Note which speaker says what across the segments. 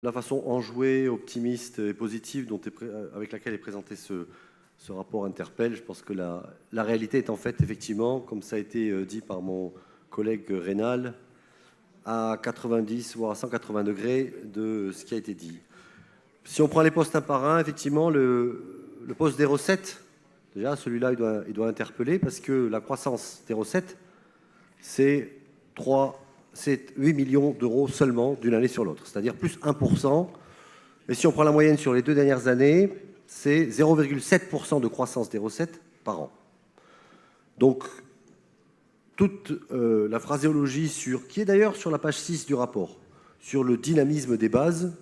Speaker 1: La façon enjouée, optimiste et positive avec laquelle est présenté ce rapport interpelle. Je pense que la réalité est en fait, effectivement, comme ça a été dit par mon collègue Rénal, à 90 voire à 180 degrés de ce qui a été dit. Si on prend les postes un par un, effectivement, le poste des recettes, déjà celui-là, il doit interpeller parce que la croissance des recettes, c'est 8 millions d'euros seulement d'une année sur l'autre, c'est-à-dire plus 1%. Et si on prend la moyenne sur les 2 dernières années, c'est 0,7% de croissance des recettes par an. Donc, toute la phraséologie qui est d'ailleurs sur la page 6 du rapport, sur le dynamisme des bases,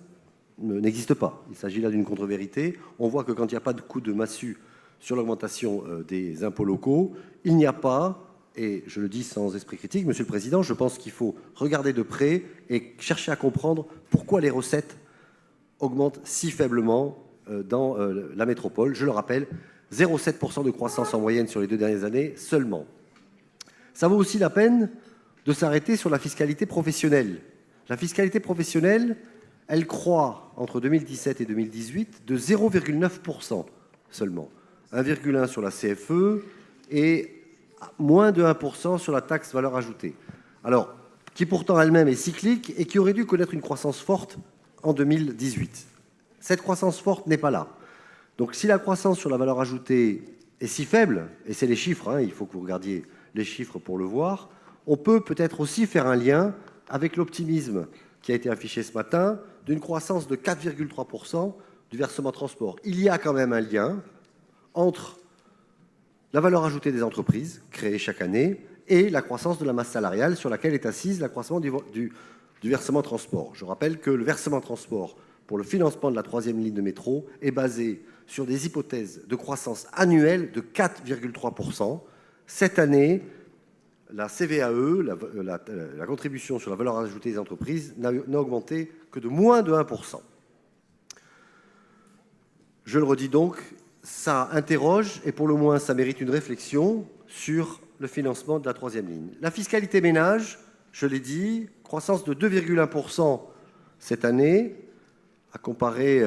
Speaker 1: n'existe pas. Il s'agit là d'une contre-vérité. On voit que quand il n'y a pas de coup de massue sur l'augmentation des impôts locaux, il n'y a pas, et je le dis sans esprit critique, Monsieur le Président, je pense qu'il faut regarder de près et chercher à comprendre pourquoi les recettes augmentent si faiblement dans la métropole. Je le rappelle, 0,7% de croissance en moyenne sur les 2 dernières années seulement. Ça vaut aussi la peine de s'arrêter sur la fiscalité professionnelle. La fiscalité professionnelle, elle croît entre 2017 et 2018 de 0,9% seulement. 1,1% sur la CFE et moins de 1% sur la taxe valeur ajoutée. Alors, qui pourtant elle-même est cyclique et qui aurait dû connaître une croissance forte en 2018. Cette croissance forte n'est pas là. Donc si la croissance sur la valeur ajoutée est si faible, et c'est les chiffres, hein, il faut que vous regardiez les chiffres pour le voir, on peut peut-être aussi faire un lien avec l'optimisme qui a été affiché ce matin d'une croissance de 4,3% du versement transport. Il y a quand même un lien entre la valeur ajoutée des entreprises créées chaque année et la croissance de la masse salariale sur laquelle est assise l'accroissement du versement transport. Je rappelle que le versement transport pour le financement de la 3e ligne de métro est basé sur des hypothèses de croissance annuelle de 4,3%. Cette année, la CVAE, la contribution sur la valeur ajoutée des entreprises, n'a augmenté que de moins de 1%. Je le redis donc, ça interroge et pour le moins ça mérite une réflexion sur le financement de la 3e ligne. La fiscalité ménage, je l'ai dit, croissance de 2,1% cette année, à comparer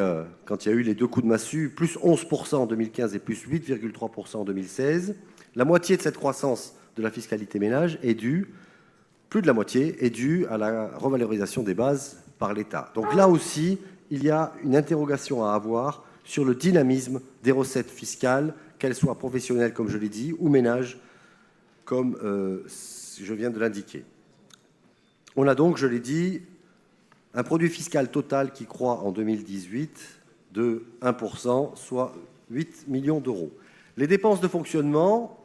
Speaker 1: quand il y a eu les 2 coups de massue, plus 11% en 2015 et plus 8,3% en 2016. La moitié de cette croissance de la fiscalité ménage est due, plus de la moitié, est due à la revalorisation des bases par l'État. Donc là aussi, il y a une interrogation à avoir sur le dynamisme des recettes fiscales, qu'elles soient professionnelles, comme je l'ai dit, ou ménages, comme je viens de l'indiquer. On a donc, je l'ai dit, un produit fiscal total qui croît en 2018 de 1%, soit 8 millions d'euros. Les dépenses de fonctionnement,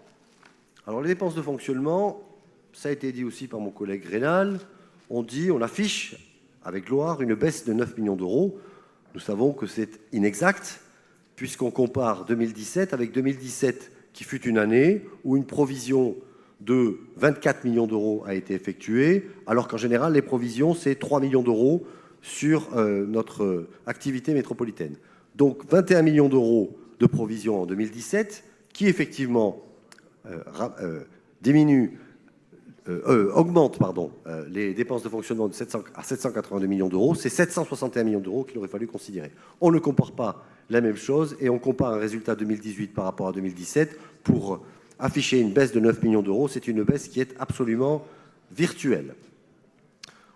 Speaker 1: ça a été dit aussi par mon collègue Rénal, on affiche avec gloire une baisse de 9 millions d'euros. Nous savons que c'est inexact, puisqu'on compare 2017 avec 2017, qui fut une année où une provision de 24 millions d'euros a été effectuée, alors qu'en général, les provisions, c'est 3 millions d'euros sur notre activité métropolitaine. Donc 21 millions d'euros de provisions en 2017, qui effectivement augmente les dépenses de fonctionnement à 782 millions d'euros. C'est 761 millions d'euros qu'il aurait fallu considérer. On ne compare pas la même chose et on compare un résultat 2018 par rapport à 2017 pour afficher une baisse de 9 millions d'euros. C'est une baisse qui est absolument virtuelle.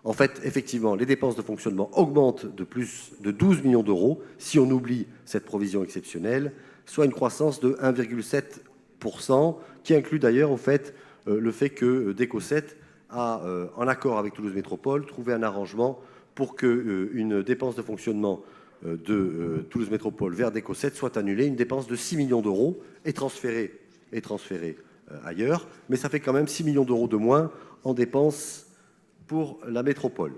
Speaker 1: En fait, effectivement, les dépenses de fonctionnement augmentent de plus de 12 millions d'euros si on oublie cette provision exceptionnelle, soit une croissance de 1,7%, qui inclut d'ailleurs, en fait, le fait que DECO7 a, en accord avec Toulouse Métropole, trouvé un arrangement pour qu'une dépense de fonctionnement de Toulouse Métropole vers DECO7 soit annulée, une dépense de 6 millions d'euros est transférée ailleurs, mais ça fait quand même 6 millions d'euros de moins en dépenses pour la métropole.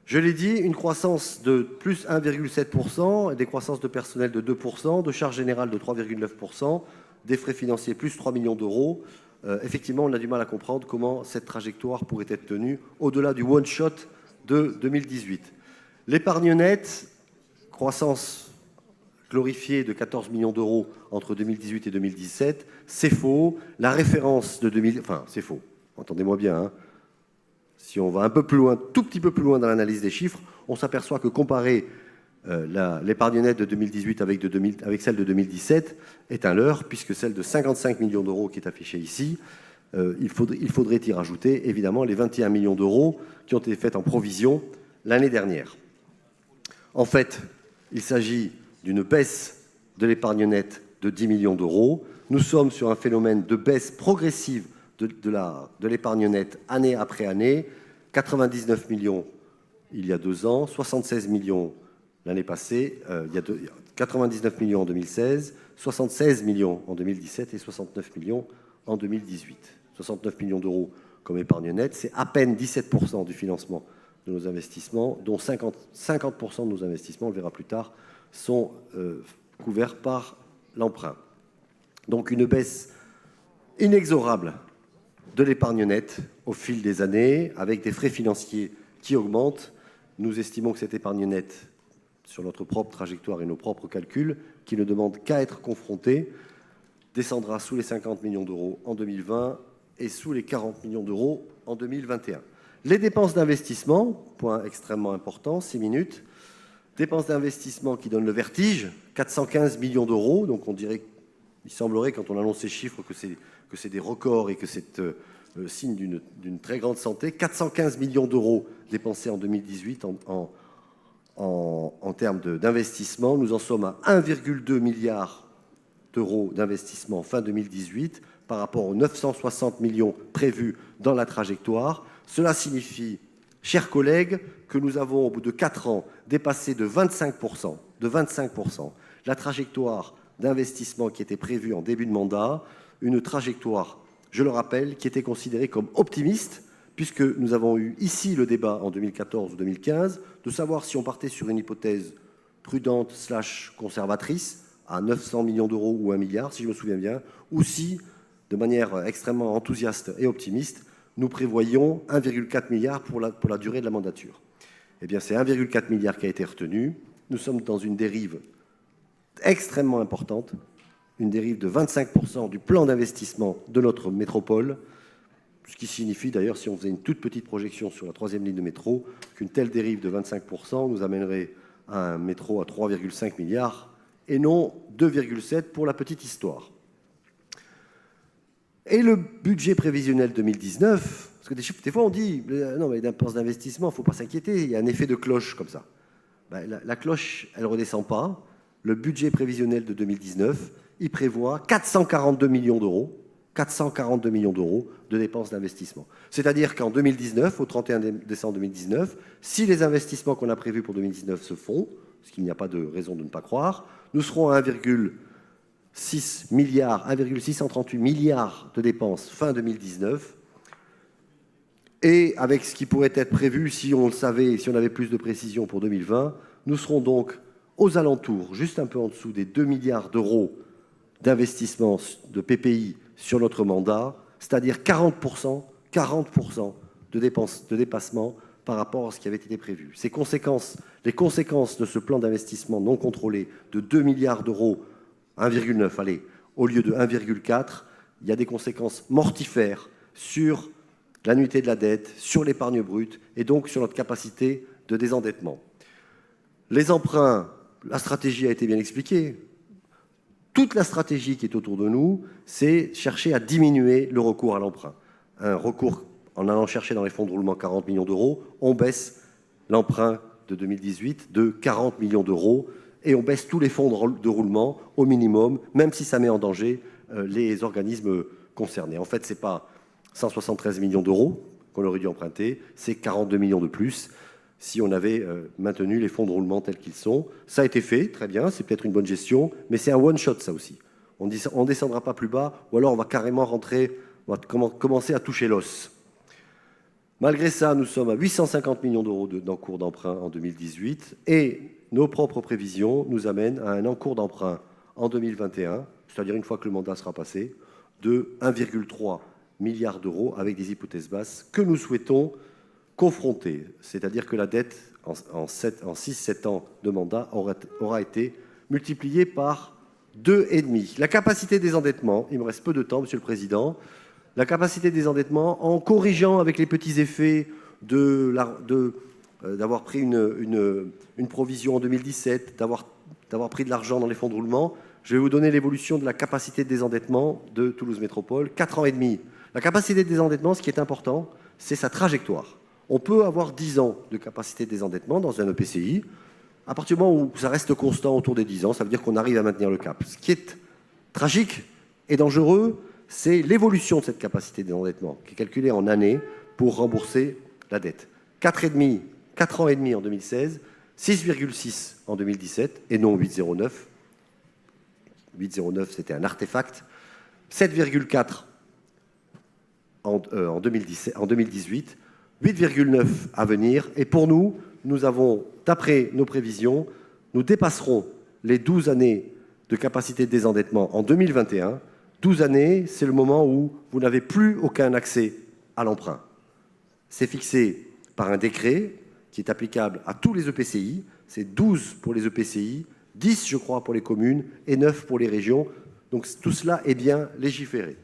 Speaker 1: Je l'ai dit, une croissance de plus 1,7%, des croissances de personnel de 2%, de charges générales de 3,9%, des frais financiers plus 3 millions d'euros. Effectivement, on a du mal à comprendre comment cette trajectoire pourrait être tenue au-delà du one-shot de 2018. L'épargne nette, croissance glorifiée de 14 millions d'euros entre 2018 et 2017, c'est faux. La référence de 2000... Enfin, c'est faux. Entendez-moi bien, hein. Si on va un peu plus loin, tout petit peu plus loin dans l'analyse des chiffres, on s'aperçoit que comparer l'épargne nette de 2018 avec celle de 2017 est un leurre, puisque celle de 55 millions d'euros qui est affichée ici, il faudrait y rajouter évidemment les 21 millions d'euros qui ont été faits en provision l'année dernière. En fait, il s'agit d'une baisse de l'épargne nette de 10 millions d'euros. Nous sommes sur un phénomène de baisse progressive de l'épargne nette année après année. 99 millions il y a 2 ans, 76 millions l'année passée, 99 millions en 2016, 76 millions en 2017 et 69 millions en 2018. 69 millions d'euros comme épargne nette, c'est à peine 17% du financement de nos investissements, dont 50% de nos investissements, on le verra plus tard, sont couverts par l'emprunt. Donc une baisse inexorable de l'épargne nette au fil des années, avec des frais financiers qui augmentent. Nous estimons que cette épargne nette, sur notre propre trajectoire et nos propres calculs, qui ne demandent qu'à être confrontés, descendra sous les 50 millions d'euros en 2020 et sous les 40 millions d'euros en 2021. Les dépenses d'investissement, point extrêmement important, 6 minutes, dépenses d'investissement qui donnent le vertige, 415 millions d'euros, donc on dirait, il semblerait quand on annonce ces chiffres que c'est des records et que c'est signe d'une très grande santé. 415 millions d'euros dépensés en 2018 en termes d'investissement. Nous en sommes à 1,2 milliard d'euros d'investissement fin 2018 par rapport aux 960 millions prévus dans la trajectoire. Cela signifie, chers collègues, que nous avons, au bout de 4 ans, dépassé de 25% la trajectoire d'investissement qui était prévue en début de mandat, une trajectoire, je le rappelle, qui était considérée comme optimiste, puisque nous avons eu ici le débat en 2014 ou 2015 de savoir si on partait sur une hypothèse prudente / conservatrice à 900 millions d'euros ou 1 milliard, si je me souviens bien, ou si, de manière extrêmement enthousiaste et optimiste, nous prévoyons 1,4 milliard pour la durée de la mandature. Eh bien, c'est 1,4 milliard qui a été retenu. Nous sommes dans une dérive extrêmement importante, une dérive de 25% du plan d'investissement de notre métropole, ce qui signifie d'ailleurs, si on faisait une toute petite projection sur la 3e ligne de métro, qu'une telle dérive de 25% nous amènerait à un métro à 3,5 milliards et non 2,7 pour la petite histoire. Et le budget prévisionnel 2019, parce que des fois on dit, non mais dépenses d'investissement, il ne faut pas s'inquiéter, il y a un effet de cloche comme ça. Ben, la cloche, elle ne redescend pas. Le budget prévisionnel de 2019, il prévoit 442 millions d'euros de dépenses d'investissement. C'est-à-dire qu'en 2019, au 31 décembre 2019, si les investissements qu'on a prévus pour 2019 se font, ce qu'il n'y a pas de raison de ne pas croire, nous serons à 1,638 milliards de dépenses fin 2019. Et avec ce qui pourrait être prévu, si on le savait, si on avait plus de précision pour 2020, nous serons donc aux alentours, juste un peu en dessous des 2 milliards d'euros d'investissement de PPI sur notre mandat, c'est-à-dire 40% de dépassement par rapport à ce qui avait été prévu. Les conséquences de ce plan d'investissement non contrôlé de 2 milliards d'euros, 1,9, allez, au lieu de 1,4, il y a des conséquences mortifères sur l'annuité de la dette, sur l'épargne brute et donc sur notre capacité de désendettement. Les emprunts, la stratégie a été bien expliquée. Toute la stratégie qui est autour de nous, c'est chercher à diminuer le recours à l'emprunt. Un recours, en allant chercher dans les fonds de roulement 40 millions d'euros, on baisse l'emprunt de 2018 de 40 millions d'euros et on baisse tous les fonds de roulement au minimum, même si ça met en danger les organismes concernés. En fait, ce n'est pas 173 millions d'euros qu'on aurait dû emprunter, c'est 42 millions de plus si on avait maintenu les fonds de roulement tels qu'ils sont. Ça a été fait, très bien, c'est peut-être une bonne gestion, mais c'est un one-shot ça aussi. On ne descendra pas plus bas, ou alors on va carrément rentrer, on va commencer à toucher l'os. Malgré ça, nous sommes à 850 millions d'euros d'encours d'emprunt en 2018, et nos propres prévisions nous amènent à un encours d'emprunt en 2021, c'est-à-dire une fois que le mandat sera passé, de 1,3 milliard d'euros avec des hypothèses basses que nous souhaitons confronter. C'est-à-dire que la dette, en 6-7 ans de mandat, aura été multipliée par 2,5. La capacité des endettements, il me reste peu de temps, Monsieur le Président, la capacité des endettements, en corrigeant avec les petits effets de d'avoir pris une provision en 2017, d'avoir pris de l'argent dans les fonds de roulement. Je vais vous donner l'évolution de la capacité de désendettement de Toulouse Métropole. 4 ans et demi. La capacité de désendettement, ce qui est important, c'est sa trajectoire. On peut avoir 10 ans de capacité de désendettement dans un EPCI. À partir du moment où ça reste constant autour des 10 ans, ça veut dire qu'on arrive à maintenir le cap. Ce qui est tragique et dangereux, c'est l'évolution de cette capacité de désendettement, qui est calculée en années pour rembourser la dette. 4 ans et demi en 2016, 6,6 en 2017 et non 8,09. 8,09 c'était un artefact. 7,4 en 2018, 8,9 à venir. Et pour nous, nous avons, d'après nos prévisions, nous dépasserons les 12 années de capacité de désendettement en 2021. 12 années, c'est le moment où vous n'avez plus aucun accès à l'emprunt. C'est fixé par un décret qui est applicable à tous les EPCI. C'est 12 pour les EPCI, 10 je crois pour les communes et 9 pour les régions. Donc tout cela est bien légiféré.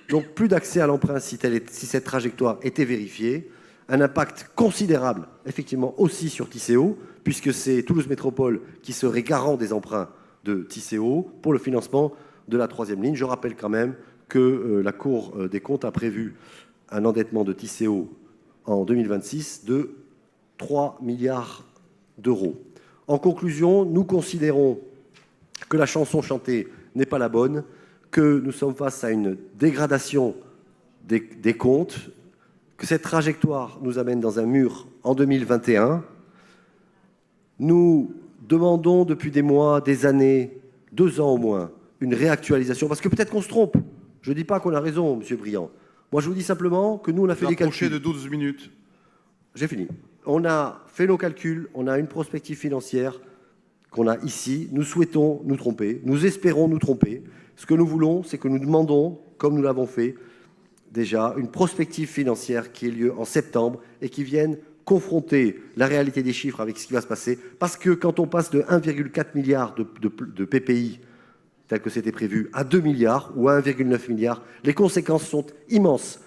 Speaker 1: Donc plus d'accès à l'emprunt si cette trajectoire était vérifiée. Un impact considérable, effectivement, aussi sur Tisséo, puisque c'est Toulouse Métropole qui serait garant des emprunts de Tisséo pour le financement de la troisième ligne. Je rappelle quand même que la Cour des comptes a prévu un endettement de Tisséo en 2026 de 3 milliards d'euros. En conclusion, nous considérons que la chanson chantée n'est pas la bonne, que nous sommes face à une dégradation des comptes, que cette trajectoire nous amène dans un mur en 2021. Nous demandons depuis des mois, des années, 2 ans au moins, une réactualisation, parce que peut-être qu'on se trompe. Je ne dis pas qu'on a raison, M. Briand. Moi, je vous dis simplement que nous, on a fait des calculs.
Speaker 2: de 12 minutes.
Speaker 1: J'ai fini. On a fait nos calculs, on a une prospective financière qu'on a ici. Nous souhaitons nous tromper, nous espérons nous tromper. Ce que nous voulons, c'est que nous demandons, comme nous l'avons fait déjà, une prospective financière qui ait lieu en septembre et qui vienne confronter la réalité des chiffres avec ce qui va se passer. Parce que quand on passe de 1,4 milliard de PPI, tel que c'était prévu, à 2 milliards ou à 1,9 milliard, les conséquences sont immenses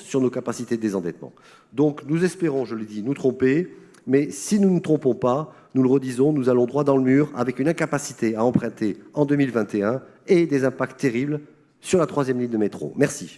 Speaker 1: sur nos capacités de désendettement. Donc nous espérons, je le dis, nous tromper, mais si nous ne nous trompons pas, nous le redisons, nous allons droit dans le mur avec une incapacité à emprunter en 2021 et des impacts terribles sur la troisième ligne de métro. Merci.